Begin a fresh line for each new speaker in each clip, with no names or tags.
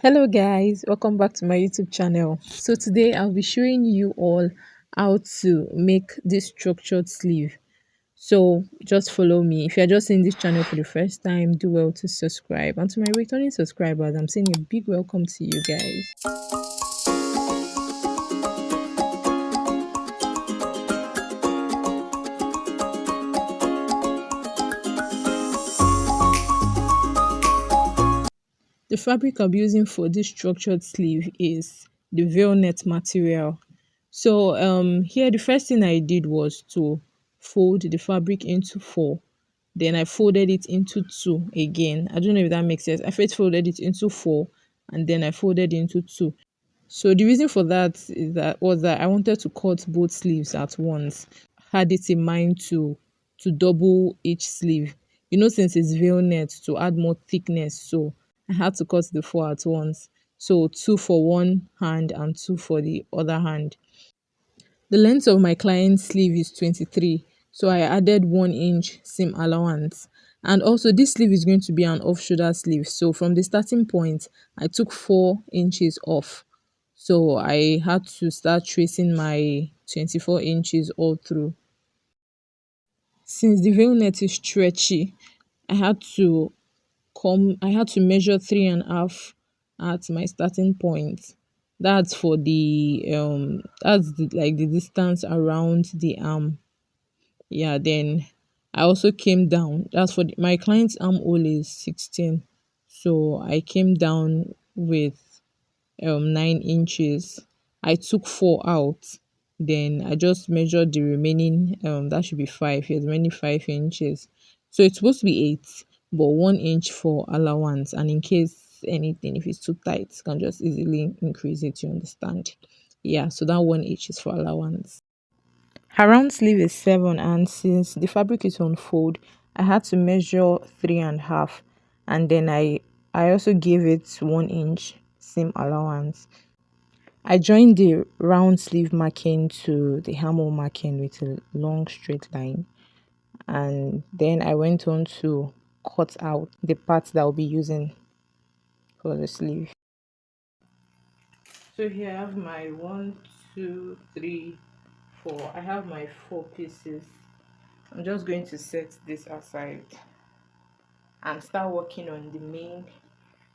Hello guys, welcome back to my YouTube channel. So today I'll be showing you all how to make this structured sleeve. So just follow me. If you're just seeing this channel for the first time, do well to subscribe. And to my returning subscribers, I'm saying a big welcome to you guys. The fabric I'm using for this structured sleeve is the veil net material. So here the first thing I did was to fold the fabric into four. Then I folded it into two again. I don't know if that makes sense. I first folded it into four and then I folded into two. So the reason for that is that I wanted to cut both sleeves at once. Had it in mind to double each sleeve. Since it's veil net to add more thickness, so I had to cut the four at once. So two for one hand and two for the other hand. The length of my client's sleeve is 23, so I added 1 inch seam allowance. And also, this sleeve is going to be an off shoulder sleeve. So, from the starting point, I took 4 inches off. So, I had to start tracing my 24 inches all through. Since the veil net is stretchy, I had to I had to measure 3.5 at my starting point. That's for the like the distance around the arm. Yeah, then I also came down. That's for my client's armhole is 16. So I came down with 9 inches. I took four out. Then I just measured the remaining, that should be five. Yes, remaining 5 inches. So it's supposed to be eight, but 1 inch for allowance. And in case anything, if it's too tight, you can just easily increase it, you understand? Yeah, so that 1 inch is for allowance. Her round sleeve is 7, and since the fabric is on fold, I had to measure 3.5, and then I also gave it 1 inch seam allowance. I joined the round sleeve marking to the armhole marking with a long straight line, and then I went on to cut out the parts that I'll be using for the sleeve. So here I have my 1, 2, 3, 4. I have my 4 pieces. I'm just going to set this aside and start working on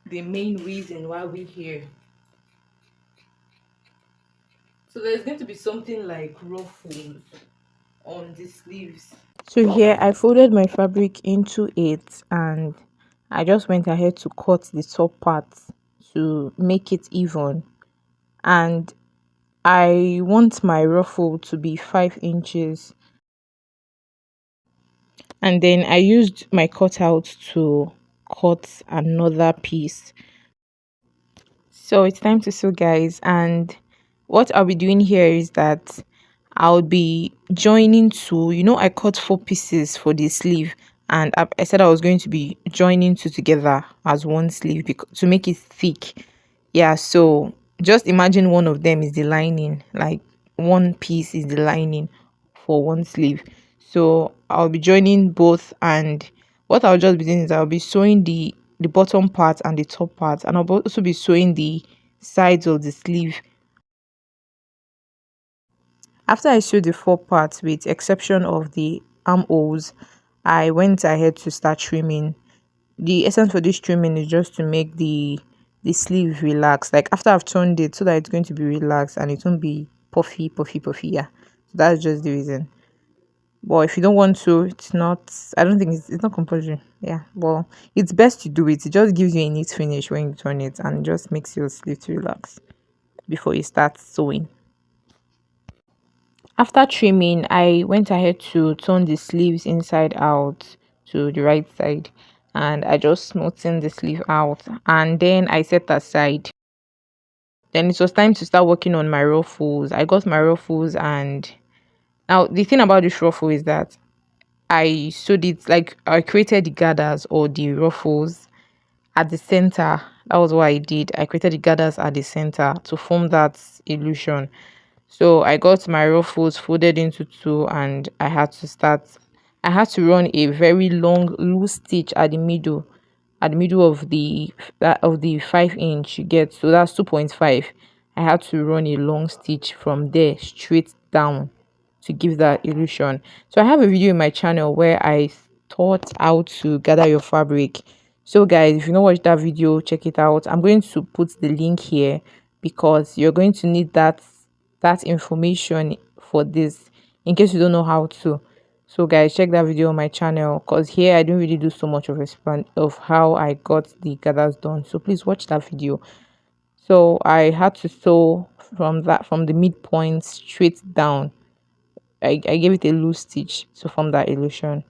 the main reason why we're here. So there's going to be something like ruffles on the sleeves. So here I folded my fabric into it, and I just went ahead to cut the top part to make it even. And I want my ruffle to be 5 inches, and then I used my cutout to cut another piece. So it's time to sew, guys, and what I'll be doing here is that I'll be joining two. I cut 4 pieces for the sleeve, and I said I was going to be joining two together as one sleeve to make it thick. Yeah, so just imagine one of them is the lining, like one piece is the lining for one sleeve. So I'll be joining both, and what I'll just be doing is I'll be sewing the bottom part and the top part, and I'll also be sewing the sides of the sleeve. After I sewed the 4 parts, with exception of the armholes, I went ahead to start trimming. The essence for this trimming is just to make the sleeve relax. Like after I've turned it, so that it's going to be relaxed and it won't be puffy, puffy, puffy. Yeah, so that's just the reason. But if you don't want to, it's not. I don't think it's not compulsory. Yeah, well, it's best to do it. It just gives you a neat finish when you turn it, and just makes your sleeve to relax before you start sewing. After trimming, I went ahead to turn the sleeves inside out to the right side, and I just smoothened the sleeve out, and then I set aside. Then it was time to start working on my ruffles. I got my ruffles, and now the thing about this ruffle is that I sewed it, like I created the gathers or the ruffles at the center. That was what I did. I created the gathers at the center to form that illusion. So I got my ruffles folded into two, and I had to run a very long loose stitch at the middle at the middle of the 5 inch you get, so that's 2.5. I had to run a long stitch from there straight down to give that illusion. So I have a video in my channel where I taught how to gather your fabric. So guys, if you don't watch that video, check it out. I'm going to put the link here because you're going to need that information for this in case you don't know how to. So guys, check that video on my channel because here I don't really do so much of expand of how I got the gathers done. So please watch that video. So I had to sew from the midpoint straight down. I gave it a loose stitch to form that illusion.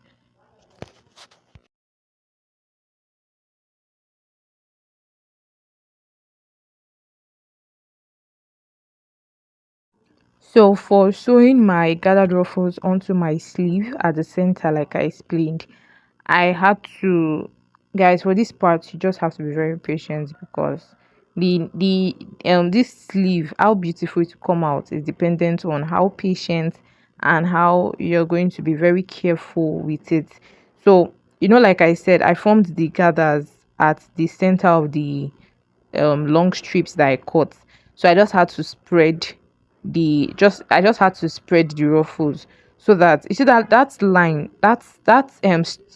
So for sewing my gathered ruffles onto my sleeve at the center, like I explained, I had to, guys, for this part you just have to be very patient because the this sleeve, how beautiful it will come out is dependent on how patient and how you're going to be very careful with it. So like I said, I formed the gathers at the center of the long strips that I cut. So I just had to spread I just had to spread the ruffles so that you see that line,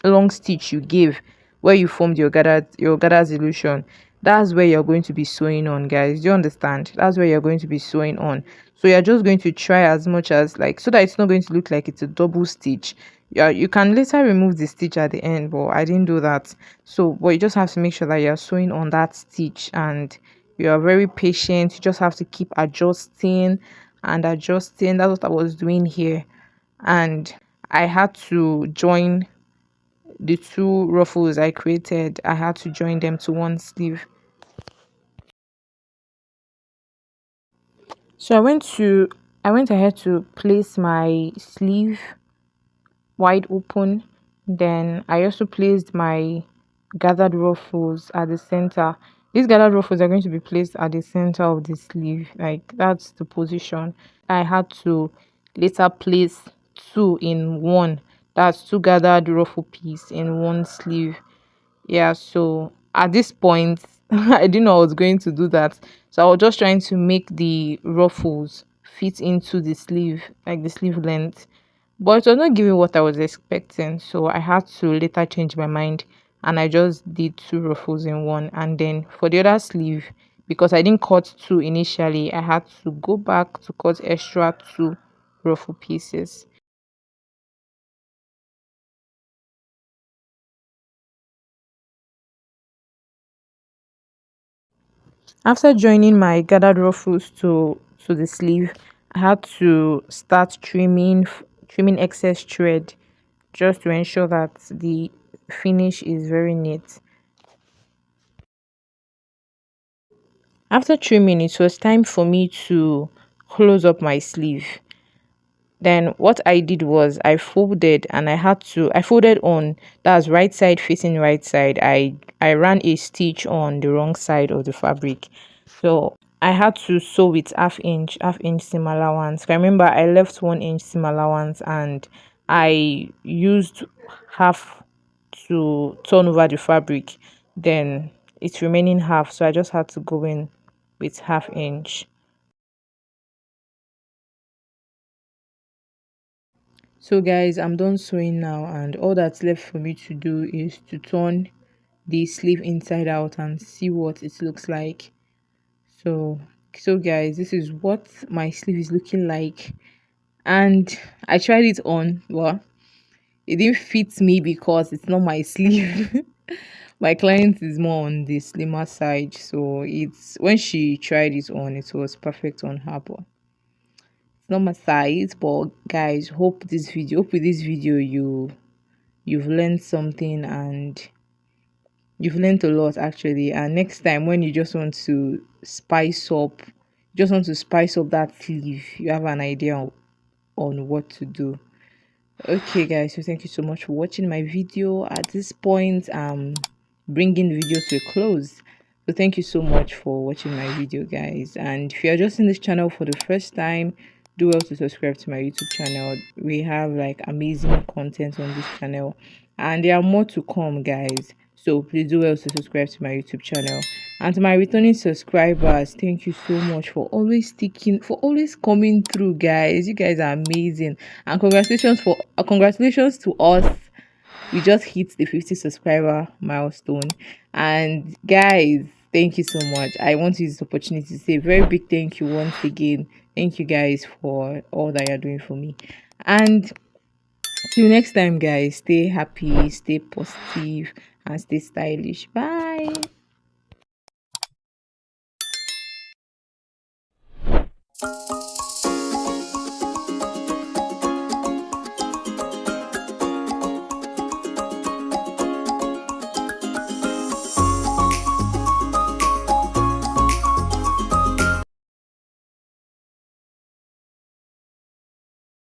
long stitch you gave where you formed your gathered illusion. That's where you're going to be sewing on, guys. Do you understand? That's where you're going to be sewing on. So you're just going to try as much as, like, so that it's not going to look like it's a double stitch. Yeah, you can later remove the stitch at the end, but I didn't do that. So but you just have to make sure that you're sewing on that stitch and you are very patient. You just have to keep adjusting and adjusting. That's what I was doing here. And I had to join the two ruffles I created. I had to join them to one sleeve. So I went ahead to place my sleeve wide open. Then I also placed my gathered ruffles at the center. These gathered ruffles are going to be placed at the center of the sleeve, like that's the position. I had to later place two in one. That's two gathered ruffle piece in one sleeve. Yeah, so at this point I didn't know I was going to do that, so I was just trying to make the ruffles fit into the sleeve, like the sleeve length, but it was not giving what I was expecting. So I had to later change my mind and I just did two ruffles in one. And then for the other sleeve, because I didn't cut two initially, I had to go back to cut extra two ruffle pieces. After joining my gathered ruffles to the sleeve, I had to start trimming excess thread just to ensure that the finish is very neat. After trimming, it was time for me to close up my sleeve. Then what I did was I folded and I folded on, that's right side facing right side. I ran a stitch on the wrong side of the fabric. So I had to sew with half inch seam allowance. I remember I left 1 inch seam allowance and I used half to turn over the fabric. Then it's remaining half, so I just had to go in with half inch. So guys, I'm done sewing now and all that's left for me to do is to turn the sleeve inside out and see what it looks like. So guys, this is what my sleeve is looking like, and I tried it on. Well, it didn't fit me because it's not my sleeve. My client is more on the slimmer side, so it's when she tried it on, it was perfect on her, but it's not my size. But guys, hope with this video you've learned something, and you've learned a lot actually. And next time when you just want to spice up that sleeve, you have an idea on what to do. Okay guys, so thank you so much for watching my video. At this point, bringing the video to a close. So thank you so much for watching my video, guys. And if you are just in this channel for the first time, do well to subscribe to my YouTube channel. We have like amazing content on this channel and there are more to come, guys. So please do well to subscribe to my YouTube channel. And to my returning subscribers, thank you so much for always sticking, for always coming through, guys. You guys are amazing. And congratulations to us. We just hit the 50 subscriber milestone. And guys, thank you so much. I want to use this opportunity to say a very big thank you once again. Thank you guys for all that you're doing for me. And till next time, guys, stay happy, stay positive, and stay stylish. Bye.